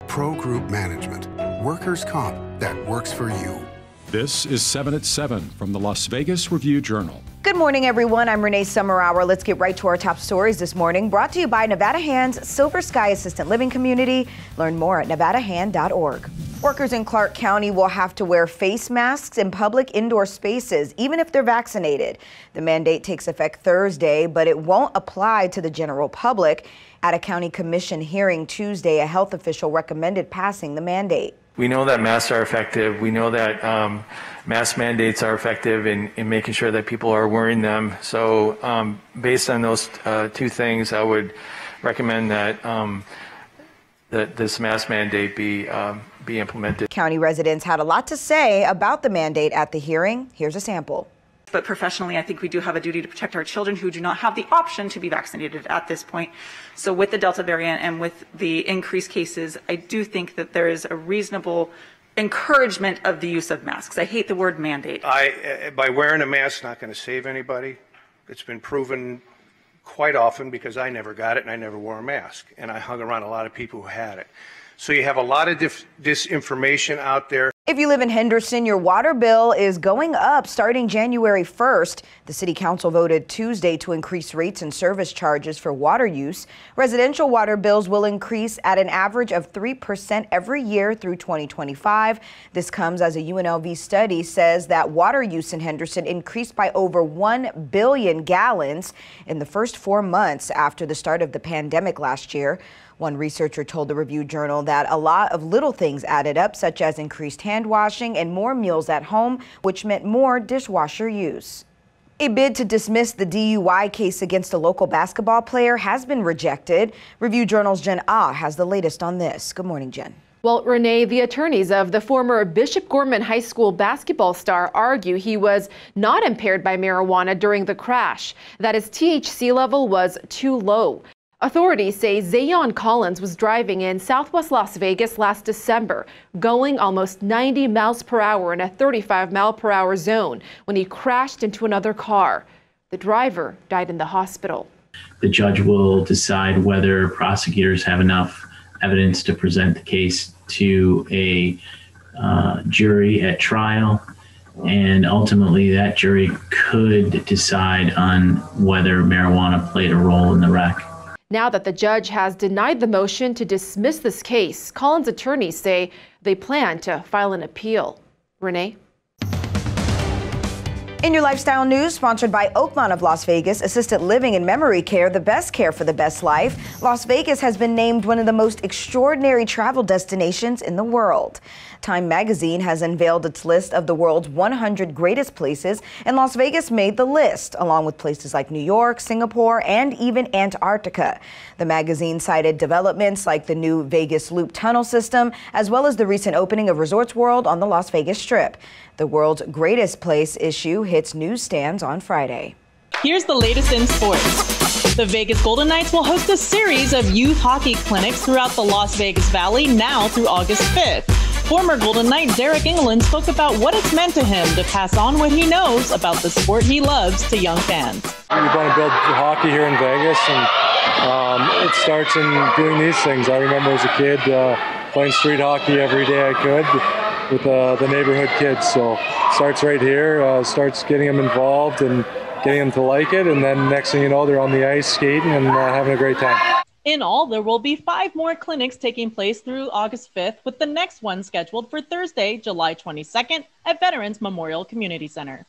Pro Group Management. Workers' comp that works for you. This is 7 at 7 from the Las Vegas Review-Journal. Good morning, everyone. I'm Renee Summerhour. Let's get right to our top stories this morning. Brought to you by Nevada Hand's Silver Sky Assistant Living Community. Learn more at nevadahand.org. Workers in Clark County will have to wear face masks in public indoor spaces, even if they're vaccinated. The mandate takes effect Thursday, but it won't apply to the general public. At a county commission hearing Tuesday, a health official recommended passing the mandate. We know that masks are effective. We know that mask mandates are effective in making sure that people are wearing them. So based on those two things, I would recommend that that this mask mandate be implemented. County residents had a lot to say about the mandate at the hearing. Here's a sample. But professionally, I think we do have a duty to protect our children who do not have the option to be vaccinated at this point. So with the Delta variant and with the increased cases, I do think that there is a reasonable encouragement of the use of masks. I hate the word mandate. By wearing a mask, not going to save anybody. It's been proven quite often because I never got it and I never wore a mask. And I hung around a lot of people who had it. So you have a lot of disinformation out there. If you live in Henderson, your water bill is going up starting January 1st. The city council voted Tuesday to increase rates and service charges for water use. Residential water bills will increase at an average of 3% every year through 2025. This comes as a UNLV study says that water use in Henderson increased by over 1 billion gallons in the first 4 months after the start of the pandemic last year. One researcher told the Review-Journal that a lot of little things added up, such as increased hand washing and more meals at home, which meant more dishwasher use. A bid to dismiss the DUI case against a local basketball player has been rejected. Review-Journal's Jen Ah has the latest on this. Good morning, Jen. Well, Renee, the attorneys of the former Bishop Gorman High School basketball star argue he was not impaired by marijuana during the crash, that his THC level was too low. Authorities say Zaon Collins was driving in southwest Las Vegas last December, going almost 90 miles per hour in a 35-mile-per-hour zone when he crashed into another car. The driver died in the hospital. The judge will decide whether prosecutors have enough evidence to present the case to a jury at trial, and ultimately that jury could decide on whether marijuana played a role in the wreck. Now that the judge has denied the motion to dismiss this case, Collins' attorneys say they plan to file an appeal. Renee? In your lifestyle news, sponsored by Oakmont of Las Vegas, assisted living and memory care, the best care for the best life. Las Vegas has been named one of the most extraordinary travel destinations in the world. Time magazine has unveiled its list of the world's 100 greatest places, and Las Vegas made the list, along with places like New York, Singapore, and even Antarctica. The magazine cited developments like the new Vegas Loop tunnel system, as well as the recent opening of Resorts World on the Las Vegas Strip. The world's greatest place issue hits newsstands on Friday. Here's the latest in sports. The Vegas Golden Knights will host a series of youth hockey clinics throughout the Las Vegas Valley now through August 5th. Former Golden Knight DERYK Engelland spoke about what it's meant to him to pass on what he knows about the sport he loves to young fans. We want to build hockey here in Vegas, and it starts in doing these things. I remember as a kid playing street hockey every day I could with the neighborhood kids. So it starts right here, starts getting them involved and getting them to like it, and then next thing you know, they're on the ice skating and having a great time. In all, there will be 5 more clinics taking place through August 5th, with the next one scheduled for Thursday, July 22nd at Veterans Memorial Community Center.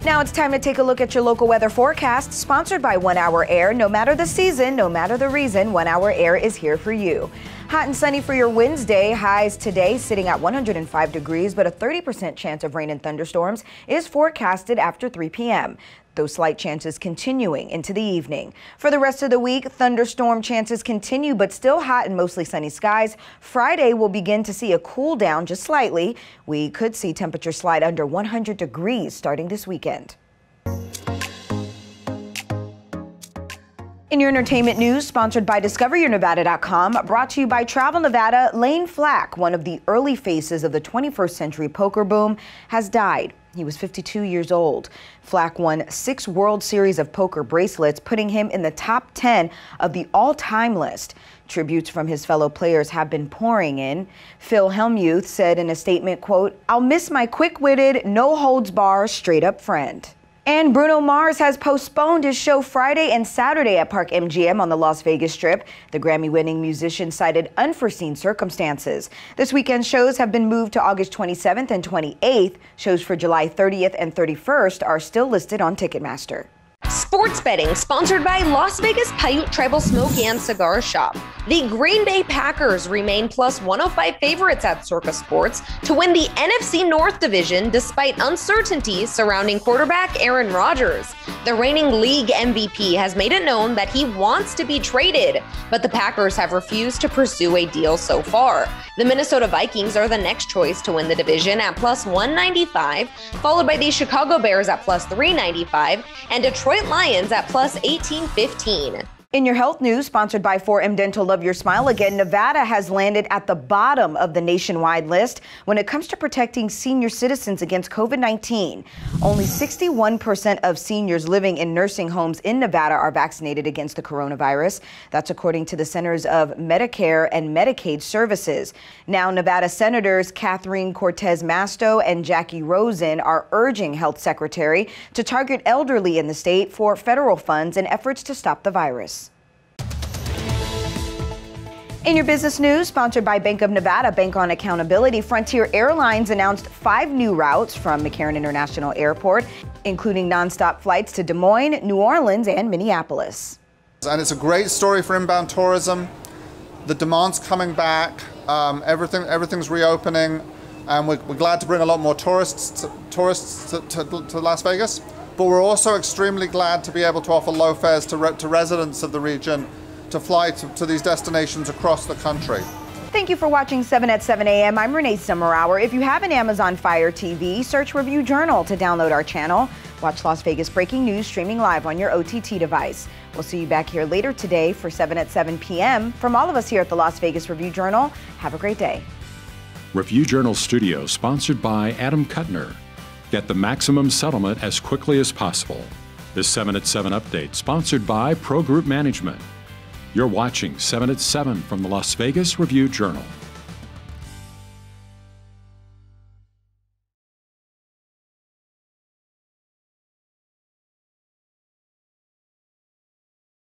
Now it's time to take a look at your local weather forecast, sponsored by 1 Hour Air. No matter the season, no matter the reason, 1 Hour Air is here for you. Hot and sunny for your Wednesday. Highs today sitting at 105 degrees, but a 30% chance of rain and thunderstorms is forecasted after 3 p.m. Those slight chances continuing into the evening. For the rest of the week, thunderstorm chances continue, but still hot and mostly sunny skies. Friday will begin to see a cool down just slightly. We could see temperatures slide under 100 degrees starting this weekend. In your entertainment news, sponsored by DiscoverYourNevada.com, brought to you by Travel Nevada, Layne Flack, one of the early faces of the 21st century poker boom, has died. He was 52 years old. Flack won 6 World Series of Poker bracelets, putting him in the top 10 of the all-time list. Tributes from his fellow players have been pouring in. Phil Hellmuth said in a statement, quote, "I'll miss my quick-witted, no-holds-barred, straight-up friend." And Bruno Mars has postponed his show Friday and Saturday at Park MGM on the Las Vegas Strip. The Grammy-winning musician cited unforeseen circumstances. This weekend's shows have been moved to August 27th and 28th. Shows for July 30th and 31st are still listed on Ticketmaster. Sports betting sponsored by Las Vegas Paiute Tribal Smoke and Cigar Shop. The Green Bay Packers remain plus 105 favorites at Circa Sports to win the NFC North Division despite uncertainties surrounding quarterback Aaron Rodgers. The reigning league MVP has made it known that he wants to be traded, but the Packers have refused to pursue a deal so far. The Minnesota Vikings are the next choice to win the division at plus 195, followed by the Chicago Bears at plus 395 and Detroit Lions at plus 1815. In your health news, sponsored by 4M Dental Love Your Smile again, Nevada has landed at the bottom of the nationwide list when it comes to protecting senior citizens against COVID-19. Only 61% of seniors living in nursing homes in Nevada are vaccinated against the coronavirus. That's according to the Centers of Medicare and Medicaid Services. Now, Nevada Senators Catherine Cortez Masto and Jackie Rosen are urging Health Secretary to target elderly in the state for federal funds in efforts to stop the virus. In your business news, sponsored by Bank of Nevada, Bank on Accountability, Frontier Airlines announced 5 new routes from McCarran International Airport, including nonstop flights to Des Moines, New Orleans, and Minneapolis. And it's a great story for inbound tourism. The demand's coming back. Everything's reopening, and we're glad to bring a lot more tourists to Las Vegas. But we're also extremely glad to be able to offer low fares to residents of the region to fly to these destinations across the country. Thank you for watching 7 at 7 a.m. I'm Renee Summerhour. If you have an Amazon Fire TV, search Review Journal to download our channel. Watch Las Vegas breaking news streaming live on your OTT device. We'll see you back here later today for 7 at 7 p.m. From all of us here at the Las Vegas Review Journal, have a great day. Review Journal Studio, sponsored by Adam Kuttner. Get the maximum settlement as quickly as possible. This 7 at 7 update, sponsored by Pro Group Management. You're watching 7 at 7 from the Las Vegas Review Journal.